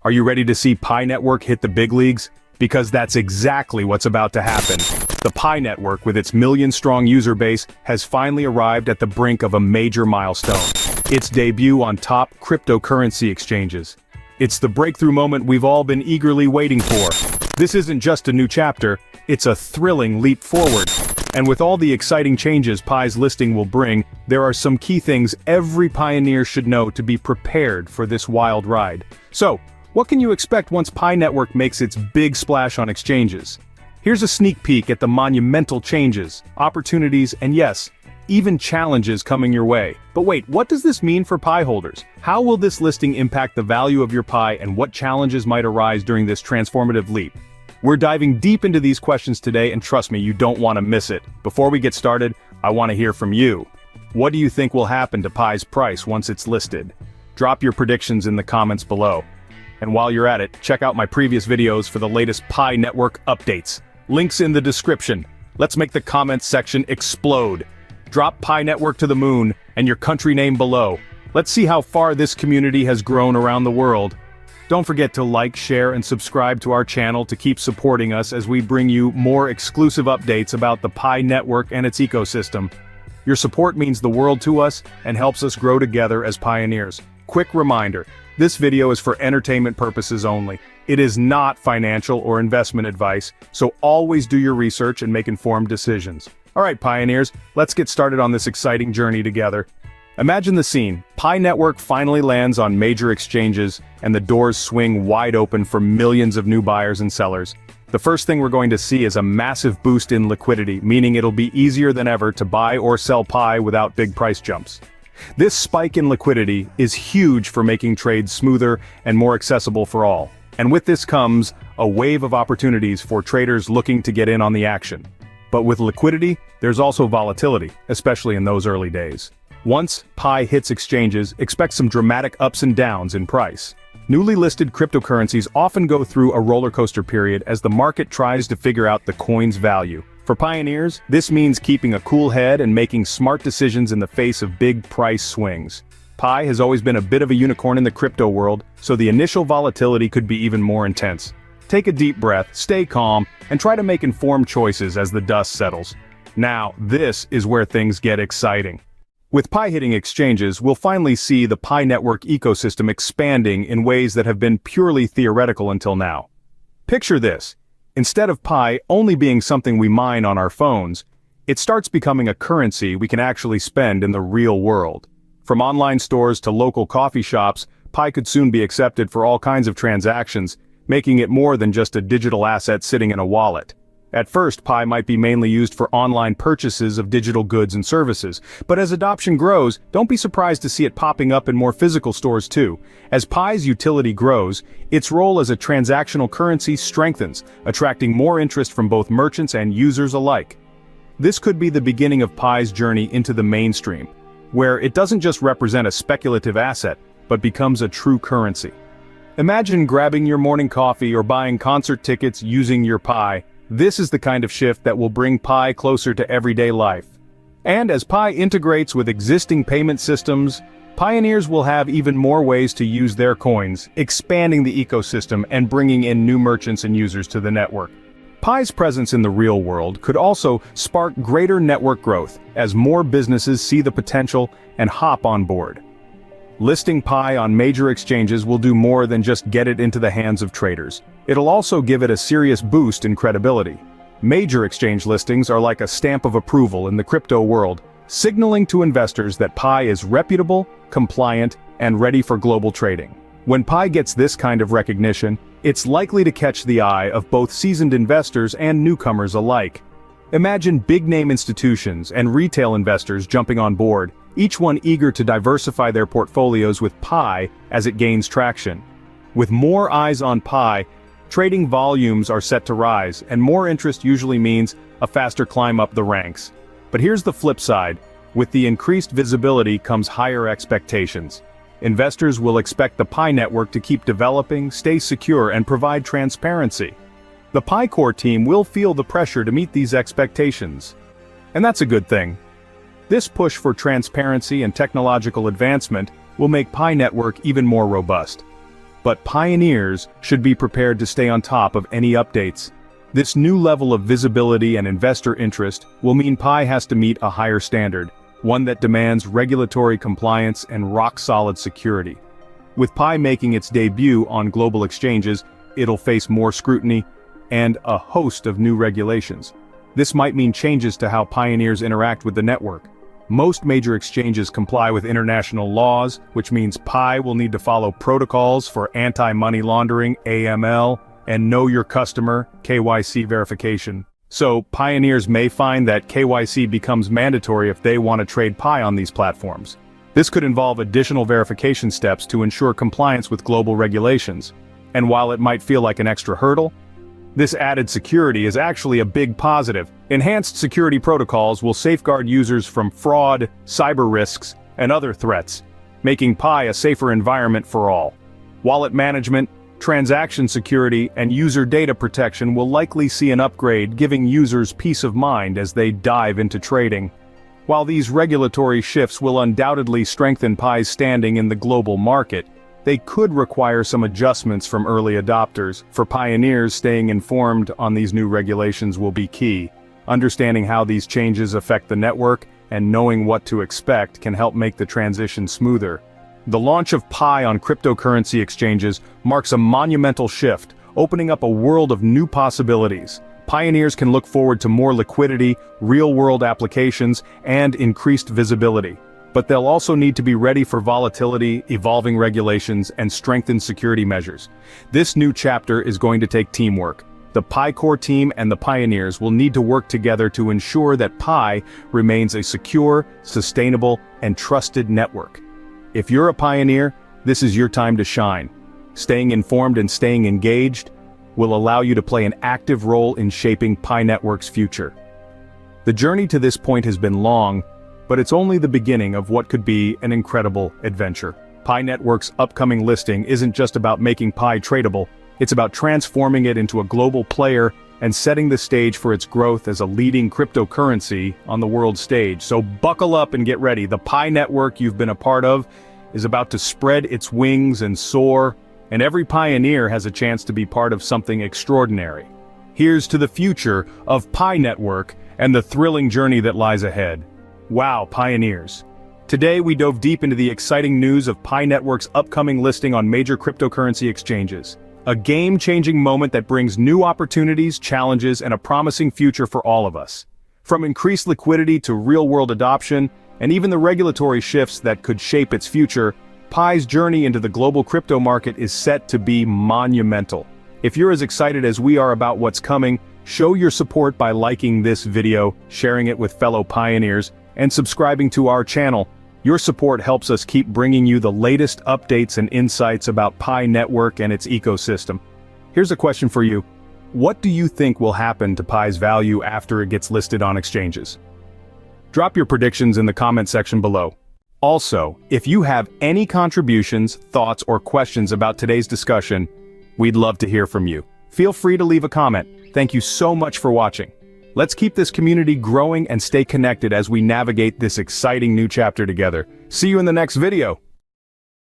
Are you ready to see Pi Network hit the big leagues? Because that's exactly what's about to happen. The Pi Network, with its million-strong user base, has finally arrived at the brink of a major milestone. Its debut on top cryptocurrency exchanges. It's the breakthrough moment we've all been eagerly waiting for. This isn't just a new chapter, it's a thrilling leap forward. And with all the exciting changes Pi's listing will bring, there are some key things every pioneer should know to be prepared for this wild ride. So, what can you expect once Pi Network makes its big splash on exchanges? Here's a sneak peek at the monumental changes, opportunities, and yes, even challenges coming your way. But wait, what does this mean for Pi holders? How will this listing impact the value of your Pi, and what challenges might arise during this transformative leap? We're diving deep into these questions today, and trust me, you don't want to miss it. Before we get started, I want to hear from you. What do you think will happen to Pi's price once it's listed? Drop your predictions in the comments below. And while you're at it, check out my previous videos for the latest Pi Network updates. Links in the description. Let's make the comments section explode. Drop Pi Network to the moon, and your country name below. Let's see how far this community has grown around the world. Don't forget to like, share, and subscribe to our channel to keep supporting us as we bring you more exclusive updates about the Pi Network and its ecosystem. Your support means the world to us and helps us grow together as pioneers. Quick reminder, this video is for entertainment purposes only. It is not financial or investment advice, so always do your research and make informed decisions. Alright pioneers, let's get started on this exciting journey together. Imagine the scene. Pi Network finally lands on major exchanges, and the doors swing wide open for millions of new buyers and sellers. The first thing we're going to see is a massive boost in liquidity, meaning it'll be easier than ever to buy or sell Pi without big price jumps. This spike in liquidity is huge for making trades smoother and more accessible for all. And with this comes a wave of opportunities for traders looking to get in on the action. But with liquidity, there's also volatility, especially in those early days. Once Pi hits exchanges, expect some dramatic ups and downs in price. Newly listed cryptocurrencies often go through a roller coaster period as the market tries to figure out the coin's value. For pioneers, this means keeping a cool head and making smart decisions in the face of big price swings. Pi has always been a bit of a unicorn in the crypto world, so the initial volatility could be even more intense. Take a deep breath, stay calm, and try to make informed choices as the dust settles. Now, this is where things get exciting. With Pi hitting exchanges, we'll finally see the Pi Network ecosystem expanding in ways that have been purely theoretical until now. Picture this. Instead of Pi only being something we mine on our phones, it starts becoming a currency we can actually spend in the real world. From online stores to local coffee shops, Pi could soon be accepted for all kinds of transactions, making it more than just a digital asset sitting in a wallet. At first, Pi might be mainly used for online purchases of digital goods and services, but as adoption grows, don't be surprised to see it popping up in more physical stores too. As Pi's utility grows, its role as a transactional currency strengthens, attracting more interest from both merchants and users alike. This could be the beginning of Pi's journey into the mainstream, where it doesn't just represent a speculative asset, but becomes a true currency. Imagine grabbing your morning coffee or buying concert tickets using your Pi. This is the kind of shift that will bring Pi closer to everyday life. And as Pi integrates with existing payment systems, pioneers will have even more ways to use their coins, expanding the ecosystem and bringing in new merchants and users to the network. Pi's presence in the real world could also spark greater network growth as more businesses see the potential and hop on board. Listing Pi on major exchanges will do more than just get it into the hands of traders. It'll also give it a serious boost in credibility. Major exchange listings are like a stamp of approval in the crypto world, signaling to investors that Pi is reputable, compliant, and ready for global trading. When Pi gets this kind of recognition, it's likely to catch the eye of both seasoned investors and newcomers alike. Imagine big-name institutions and retail investors jumping on board, each one eager to diversify their portfolios with Pi as it gains traction. With more eyes on Pi, trading volumes are set to rise, and more interest usually means a faster climb up the ranks. But here's the flip side. With the increased visibility comes higher expectations. Investors will expect the Pi network to keep developing, stay secure, and provide transparency. The Pi core team will feel the pressure to meet these expectations. And that's a good thing. This push for transparency and technological advancement will make Pi network even more robust. but pioneers should be prepared to stay on top of any updates. This new level of visibility and investor interest will mean Pi has to meet a higher standard, one that demands regulatory compliance and rock-solid security. With Pi making its debut on global exchanges, it'll face more scrutiny and a host of new regulations. This might mean changes to how pioneers interact with the network. Most major exchanges comply with international laws, which means Pi will need to follow protocols for anti-money laundering, AML, and Know Your Customer, KYC verification. So, pioneers may find that KYC becomes mandatory if they want to trade Pi on these platforms. This could involve additional verification steps to ensure compliance with global regulations. And while it might feel like an extra hurdle, this added security is actually a big positive. Enhanced security protocols will safeguard users from fraud, cyber risks, and other threats, making Pi a safer environment for all. Wallet management, transaction security, and user data protection will likely see an upgrade, giving users peace of mind as they dive into trading. While these regulatory shifts will undoubtedly strengthen Pi's standing in the global market, they could require some adjustments from early adopters. For pioneers, staying informed on these new regulations will be key. Understanding how these changes affect the network and knowing what to expect can help make the transition smoother. The launch of Pi on cryptocurrency exchanges marks a monumental shift, opening up a world of new possibilities. Pioneers can look forward to more liquidity, real-world applications, and increased visibility. But they'll also need to be ready for volatility, evolving regulations, and strengthened security measures. This new chapter is going to take teamwork. The Pi core team and the pioneers will need to work together to ensure that Pi remains a secure, sustainable, and trusted network. If you're a pioneer, this is your time to shine. Staying informed and staying engaged will allow you to play an active role in shaping Pi Network's future. The journey to this point has been long, but it's only the beginning of what could be an incredible adventure. Pi Network's upcoming listing isn't just about making Pi tradable, it's about transforming it into a global player and setting the stage for its growth as a leading cryptocurrency on the world stage. So buckle up and get ready. The Pi Network you've been a part of is about to spread its wings and soar, and every pioneer has a chance to be part of something extraordinary. Here's to the future of Pi Network and the thrilling journey that lies ahead. Wow, pioneers! Today we dove deep into the exciting news of Pi Network's upcoming listing on major cryptocurrency exchanges. A game-changing moment that brings new opportunities, challenges, and a promising future for all of us. From increased liquidity to real-world adoption, and even the regulatory shifts that could shape its future, Pi's journey into the global crypto market is set to be monumental. If you're as excited as we are about what's coming, show your support by liking this video, sharing it with fellow pioneers, and subscribing to our channel. Your support helps us keep bringing you the latest updates and insights about Pi Network and its ecosystem. Here's a question for you. What do you think will happen to Pi's value after it gets listed on exchanges? Drop your predictions in the comment section below. Also, if you have any contributions, thoughts, or questions about today's discussion, we'd love to hear from you. Feel free to leave a comment. Thank you so much for watching. Let's keep this community growing and stay connected as we navigate this exciting new chapter together. See you in the next video.